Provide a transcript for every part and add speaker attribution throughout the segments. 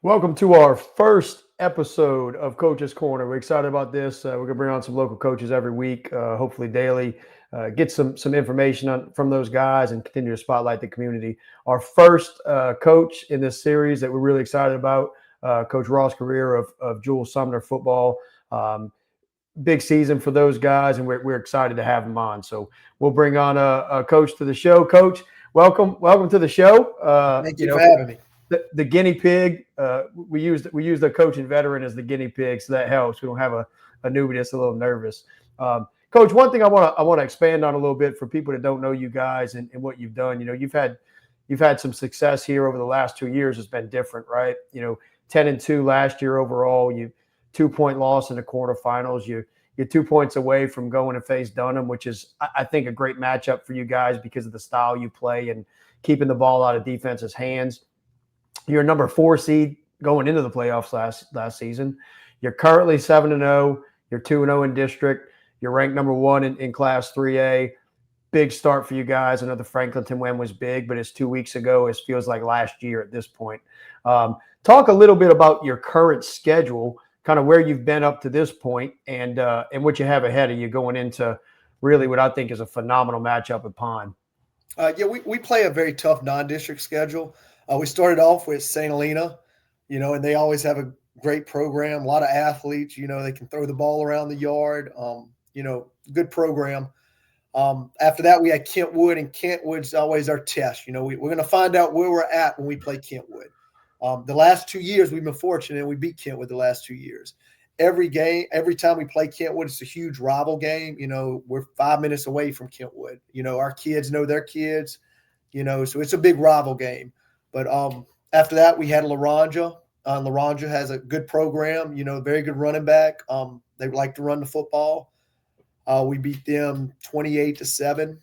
Speaker 1: Welcome to our first episode of Coach's Corner. We're excited about this. We're going to bring on some local coaches every week, hopefully daily, get some information from those guys and continue to spotlight the community. Our first coach in this series that we're really excited about, Coach Ross Currier of Jewel Sumner football. Big season for those guys, and we're excited to have them on. So we'll bring on a coach to the show. Coach, welcome to the show.
Speaker 2: Thank you for having me.
Speaker 1: The guinea pig, we use the coach and veteran as the guinea pig, so that helps. We don't have a newbie that's a little nervous. Coach, one thing I want to expand on a little bit for people that don't know you guys and what you've done. You've had some success here over the last 2 years. It's been different, right? 10-2 last year overall. You 2-point loss in the quarterfinals. You're 2 points away from going to face Dunham, which is, I think, a great matchup for you guys because of the style you play and keeping the ball out of defense's hands. You're a number 4 seed going into the playoffs last season. You're currently 7-0. You're 2-0 in district. You're ranked number 1 in Class 3A. Big start for you guys. I know the Franklinton win was big, but it's 2 weeks ago. It feels like last year at this point. Talk a little bit about your current schedule, kind of where you've been up to this point, and what you have ahead of you going into really what I think is a phenomenal matchup at Pine.
Speaker 2: We play a very tough non-district schedule. We started off with St. Helena, and they always have a great program, a lot of athletes, they can throw the ball around the yard, good program. After that, we had Kentwood, and Kentwood's always our test. We're going to find out where we're at when we play Kentwood. The last 2 years, we've been fortunate, and we beat Kentwood the last 2 years. Every time we play Kentwood, it's a huge rival game. We're 5 minutes away from Kentwood. Our kids know their kids, so it's a big rival game. But after that, we had Laranja. Laranja has a good program, very good running back. They like to run the football. We beat them 28-7.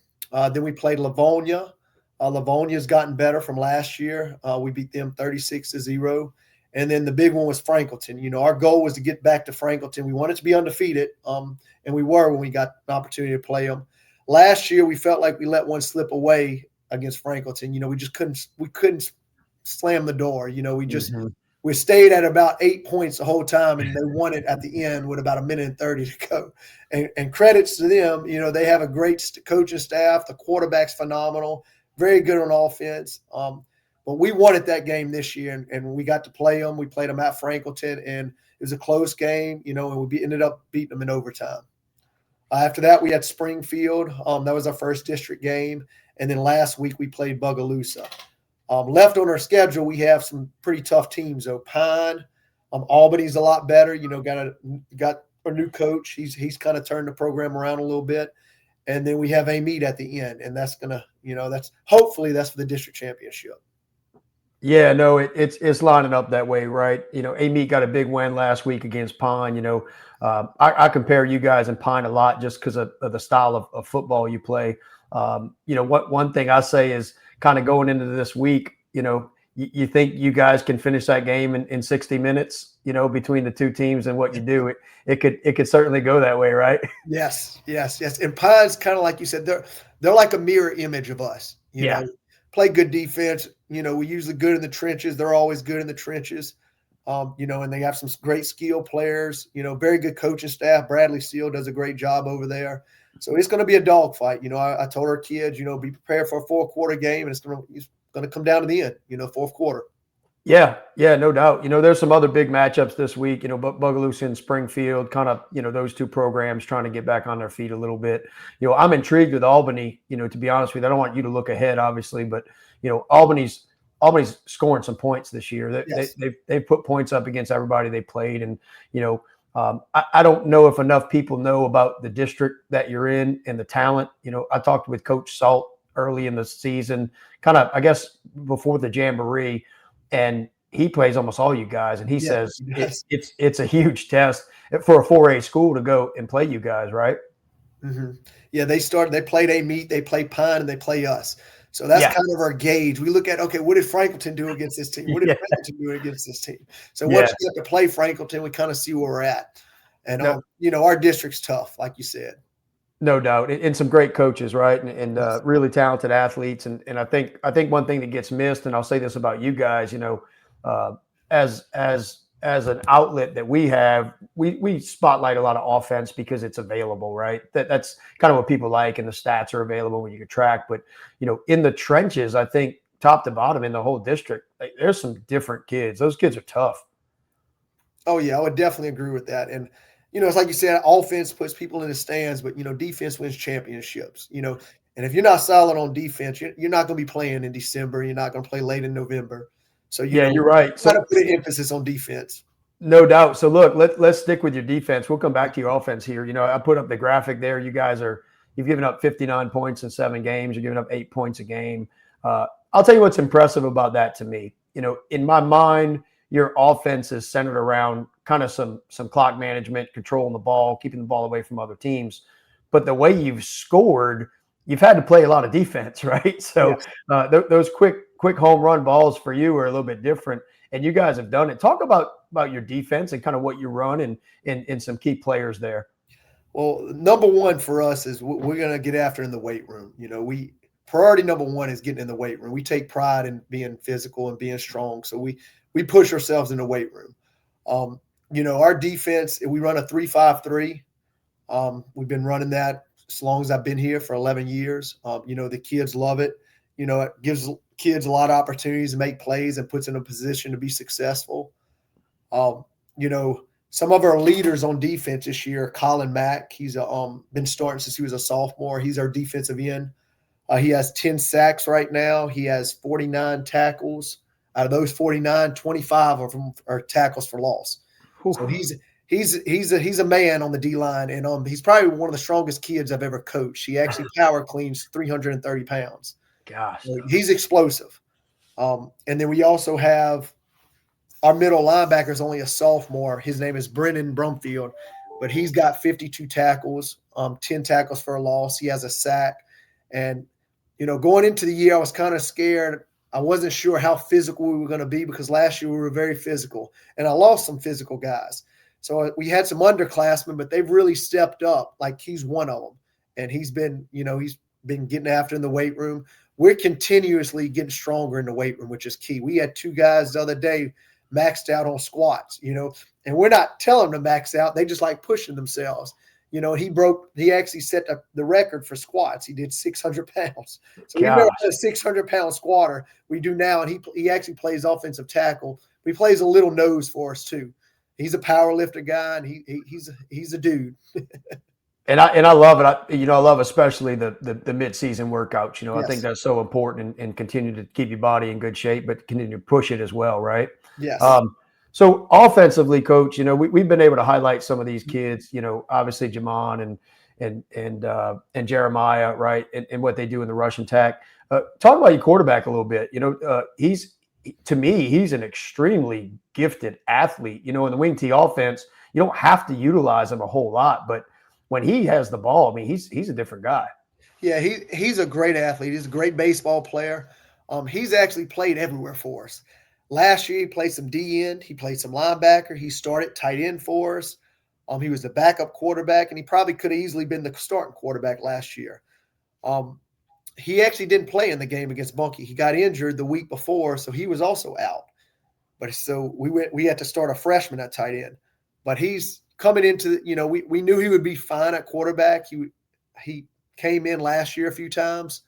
Speaker 2: Then we played Livonia. Livonia's gotten better from last year. We beat them 36-0. And then the big one was Franklinton. Our goal was to get back to Franklinton. We wanted to be undefeated, and we were when we got the opportunity to play them. Last year, we felt like we let one slip away against Franklinton. We just couldn't slam the door. We stayed at about 8 points the whole time, and they won it at the end with about 1:30 to go. And credits to them, they have a great coaching staff. The quarterback's phenomenal, very good on offense. But we wanted that game this year, and we got to play them. We played them at Franklinton, and it was a close game, and we ended up beating them in overtime. After that, we had Springfield. That was our first district game. And then last week, we played Bogalusa. Left on our schedule, we have some pretty tough teams. Pine, Albany's a lot better. Got a new coach. He's kind of turned the program around a little bit. And then we have Amite at the end, and that's gonna, hopefully that's for the district championship.
Speaker 1: Yeah, no, it's lining up that way, right? Amite got a big win last week against Pine. I compare you guys and Pine a lot just because of the style of football you play. One thing I say is kind of going into this week, you think you guys can finish that game in 60 minutes, between the two teams and what you do. It could certainly go that way, right?
Speaker 2: Yes. And Pine's kind of like you said, they're like a mirror image of us. Play good defense. We usually good in the trenches. They're always good in the trenches. And they have some great skill players, very good coaching staff. Bradley Steele does a great job over there. So it's going to be a dogfight. I told our kids, be prepared for a 4-quarter game, and it's going to come down to the end, fourth quarter.
Speaker 1: Yeah, no doubt. There's some other big matchups this week, Bogalusa and Springfield, kind of, those two programs trying to get back on their feet a little bit. I'm intrigued with Albany, to be honest with you. I don't want you to look ahead, obviously, but, Albany's scoring some points this year. They've put points up against everybody they played. And, I don't know if enough people know about the district that you're in and the talent. I talked with Coach Salt early in the season, kind of, I guess, before the Jamboree, and he plays almost all you guys. And he says it's a huge test for a 4A school to go and play you guys, right?
Speaker 2: Mm-hmm. Yeah, they played Amite, they play Pine, and they play us. So that's kind of our gauge. We look at, okay, what did Franklinton do against this team? What did Franklinton do against this team? So once you get to play Franklinton, we kind of see where we're at. And, our district's tough, like you said.
Speaker 1: No doubt. And some great coaches, right? And really talented athletes. And I think one thing that gets missed, and I'll say this about you guys, as an outlet that we have, we spotlight a lot of offense because it's available, right? That's kind of what people like, and the stats are available when you can track. But in the trenches, I think top to bottom in the whole district, like, there's some different kids. Those kids are tough.
Speaker 2: Oh yeah, I would definitely agree with that. And it's like you said, offense puts people in the stands, but defense wins championships. And if you're not solid on defense, you're not going to be playing in December. You're not going to play late in November. So
Speaker 1: Yeah, you're right.
Speaker 2: got to
Speaker 1: So
Speaker 2: put an emphasis on defense.
Speaker 1: no doubt. So look, let's stick with your defense. We'll come back to your offense here. I put up the graphic there. You've given up 59 points in 7 games. You're giving up 8 points a game. I'll tell you what's impressive about that to me. In my mind, your offense is centered around kind of some clock management, controlling the ball, keeping the ball away from other teams. But the way you've scored, you've had to play a lot of defense, right? So
Speaker 2: Yes.
Speaker 1: those quick home run balls for you are a little bit different, and you guys have done it. Talk about your defense and kind of what you run and some key players there.
Speaker 2: Well, number one for us is we're going to get after in the weight room. Priority number one is getting in the weight room. We take pride in being physical and being strong, so we push ourselves in the weight room. Our defense, we run a 3-5-3. We've been running that as long as I've been here, for 11 years. The kids love it. It gives kids a lot of opportunities to make plays and puts in a position to be successful. Some of our leaders on defense this year, Colin Mack, he's been starting since he was a sophomore. He's our defensive end. He has 10 sacks right now. He has 49 tackles. Out of those 49, 25 of them are tackles for loss.
Speaker 1: Whew.
Speaker 2: So he's a man on the D line, and he's probably one of the strongest kids I've ever coached. He actually power cleans 330 pounds.
Speaker 1: Gosh,
Speaker 2: So he's explosive. And then we also have our middle linebacker is only a sophomore. His name is Brennan Brumfield, but he's got 52 tackles, 10 tackles for a loss. He has a sack. And, going into the year, I was kind of scared. I wasn't sure how physical we were going to be, because last year we were very physical, and I lost some physical guys. So we had some underclassmen, but they've really stepped up. Like, he's one of them, and he's been getting after in the weight room. We're continuously getting stronger in the weight room, which is key. We had 2 guys the other day maxed out on squats, and we're not telling them to max out. They just like pushing themselves. He actually set the record for squats. He did 600 pounds. So we never had a 600-pound squatter. We do now, and he actually plays offensive tackle. He plays a little nose for us too. He's a power lifter guy, and he's a dude.
Speaker 1: And I love it. I love especially the mid-season workouts.
Speaker 2: Yes.
Speaker 1: I think that's so important, and continue to keep your body in good shape, but continue to push it as well, right?
Speaker 2: Yes.
Speaker 1: So offensively, Coach, we've been able to highlight some of these kids. Obviously Jamon and Jeremiah, right, and what they do in the rush attack. Talk about your quarterback a little bit. To me, he's an extremely gifted athlete. In the wing T offense, you don't have to utilize him a whole lot, but when he has the ball, I mean, he's a different guy.
Speaker 2: Yeah, he's a great athlete. He's a great baseball player. He's actually played everywhere for us. Last year, he played some D end. He played some linebacker. He started tight end for us. He was the backup quarterback, and he probably could have easily been the starting quarterback last year. He actually didn't play in the game against Bunkie. He got injured the week before, so he was also out. But so we had to start a freshman at tight end. But he's coming into, we knew he would be fine at quarterback. He came in last year a few times.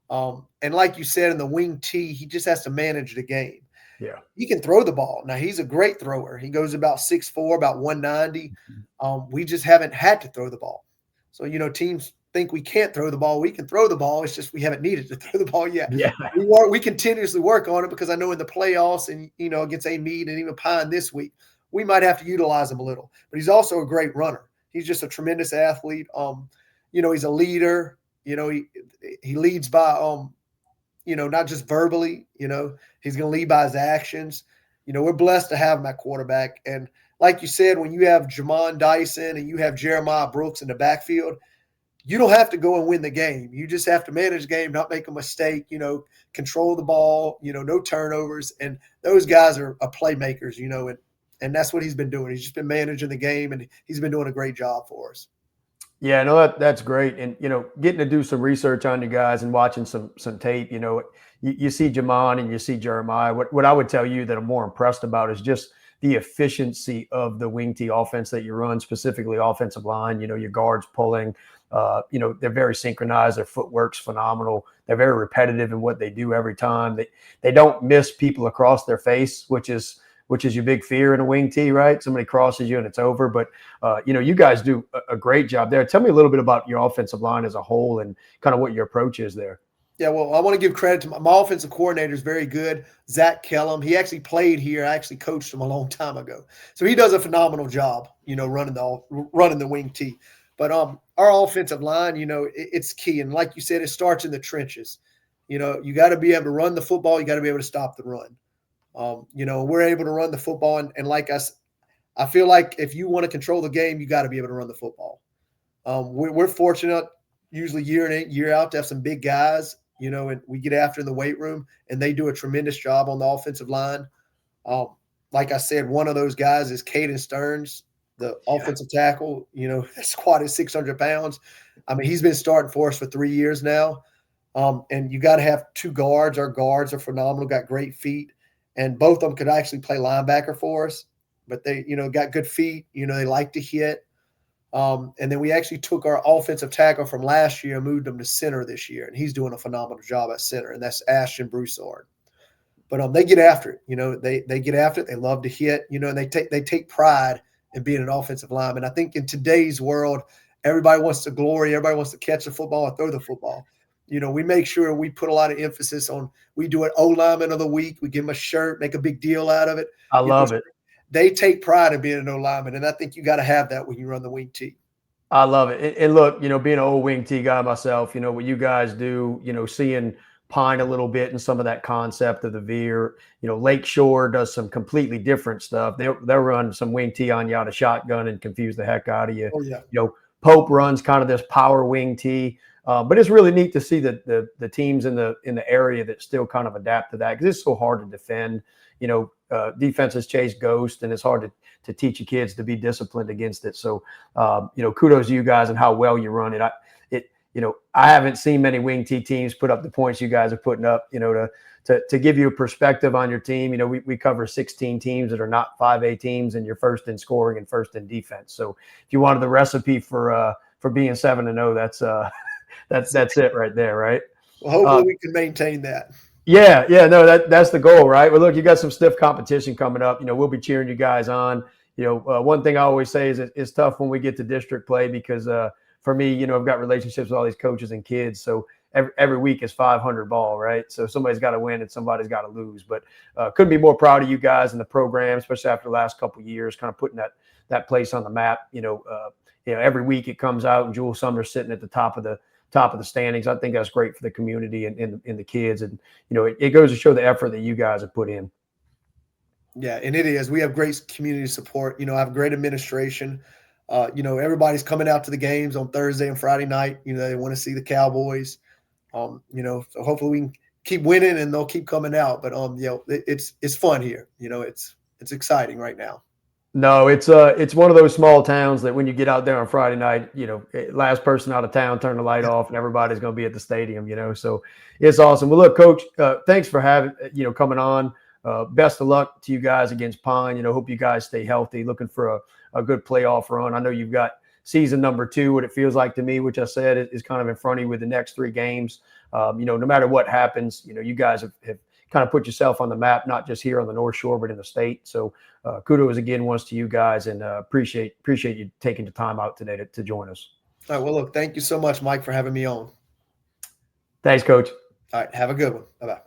Speaker 2: And like you said, in the wing T, he just has to manage the game.
Speaker 1: Yeah.
Speaker 2: He can throw the ball. Now, he's a great thrower. He goes about 6'4", about 190. We just haven't had to throw the ball. So, teams think we can't throw the ball. We can throw the ball. It's just we haven't needed to throw the ball yet.
Speaker 1: Yeah.
Speaker 2: We continuously work on it, because I know in the playoffs and, against Meade and even Pine this week, we might have to utilize him a little. But he's also a great runner. He's just a tremendous athlete. He's a leader. He leads by not just verbally, he's going to lead by his actions. We're blessed to have him at quarterback. And like you said, when you have Jamon Dyson and you have Jeremiah Brooks in the backfield, you don't have to go and win the game. You just have to manage the game, not make a mistake, control the ball, no turnovers. And those guys are playmakers, and that's what he's been doing. He's just been managing the game, and he's been doing a great job for us.
Speaker 1: Yeah, no, that's great. And, getting to do some research on you guys and watching some tape, you see Jamon and you see Jeremiah. What I would tell you that I'm more impressed about is just the efficiency of the wing T offense that you run, specifically offensive line. Your guards pulling. They're very synchronized. Their footwork's phenomenal. They're very repetitive in what they do every time. They don't miss people across their face, which is your big fear in a wing T, right? Somebody crosses you and it's over. But you guys do a great job there. Tell me a little bit about your offensive line as a whole and kind of what your approach is there.
Speaker 2: Yeah, well, I want to give credit to my offensive coordinator is very good, Zach Kellum. He actually played here. I actually coached him a long time ago, so he does a phenomenal job, running the wing T. But our offensive line, it's key, and like you said, it starts in the trenches. You got to be able to run the football. You got to be able to stop the run. We're able to run the football, and like I feel like if you want to control the game, you got to be able to run the football. We're fortunate, usually year in year out, to have some big guys. And we get after in the weight room, and they do a tremendous job on the offensive line. Like I said, one of those guys is Caden Stearns, the offensive tackle. His squat is 600 pounds. I mean, he's been starting for us for 3 years now. And you got to have two guards. Our guards are phenomenal, got great feet, and both of them could actually play linebacker for us. But they, got good feet. They like to hit. And then we actually took our offensive tackle from last year and moved him to center this year, and he's doing a phenomenal job at center, and that's Ashton Broussard. But they get after it. They get after it. They love to hit. And they take pride in being an offensive lineman. I think in today's world, everybody wants to glory. Everybody wants to catch the football and throw the football. We make sure we put a lot of emphasis on. We do an O-lineman of the week. We give them a shirt, make a big deal out of it.
Speaker 1: I love it.
Speaker 2: They take pride in being an O-lineman, and I think you got to have that when you run the wing T.
Speaker 1: I love it. And look, being an old wing T guy myself, what you guys do, seeing Pine a little bit and some of that concept of the veer, Lakeshore does some completely different stuff. They'll run some wing T on you out of shotgun and confuse the heck out of you.
Speaker 2: Oh, yeah.
Speaker 1: Pope runs kind of this power wing T. But it's really neat to see the teams in the area that still kind of adapt to that, because it's so hard to defend. Defenses chase ghost, and it's hard to teach your kids to be disciplined against it. So, kudos to you guys and how well you run it. I haven't seen many wing T teams put up the points you guys are putting up. To give you a perspective on your team, we cover 16 teams that are not 5A teams, and you're first in scoring and first in defense. So, if you wanted the recipe for being 7-0, that's it right there, right?
Speaker 2: Well, hopefully we can maintain that.
Speaker 1: Yeah, no, that's the goal, right? Well, look, you got some stiff competition coming up. We'll be cheering you guys on. One thing I always say is it's tough when we get to district play, because for me, I've got relationships with all these coaches and kids, so every week is 500 ball, right? So somebody's got to win and somebody's got to lose. But couldn't be more proud of you guys and the program, especially after the last couple of years, kind of putting that place on the map. Every week it comes out, and Jewel Sumner's sitting at the top of the standings. I think that's great for the community and the kids. And, it goes to show the effort that you guys have put in.
Speaker 2: Yeah, and it is. We have great community support. I have great administration. Everybody's coming out to the games on Thursday and Friday night. They want to see the Cowboys. So hopefully we can keep winning and they'll keep coming out. But, it's fun here. It's exciting right now.
Speaker 1: No, it's one of those small towns that when you get out there on Friday night, last person out of town, turn the light off, and everybody's going to be at the stadium, So it's awesome. Well, look, Coach, thanks for coming on. Best of luck to you guys against Pine. Hope you guys stay healthy. Looking for a good playoff run. I know you've got season number 2, what it feels like to me, which I said is kind of in front of you with the next 3 games. No matter what happens, you guys have kind of put yourself on the map, not just here on the North Shore, but in the state. So kudos again once to you guys, and appreciate you taking the time out today to join us.
Speaker 2: All right. Well, look, thank you so much, Mike, for having me on.
Speaker 1: Thanks, Coach.
Speaker 2: All right. Have a good one. Bye-bye.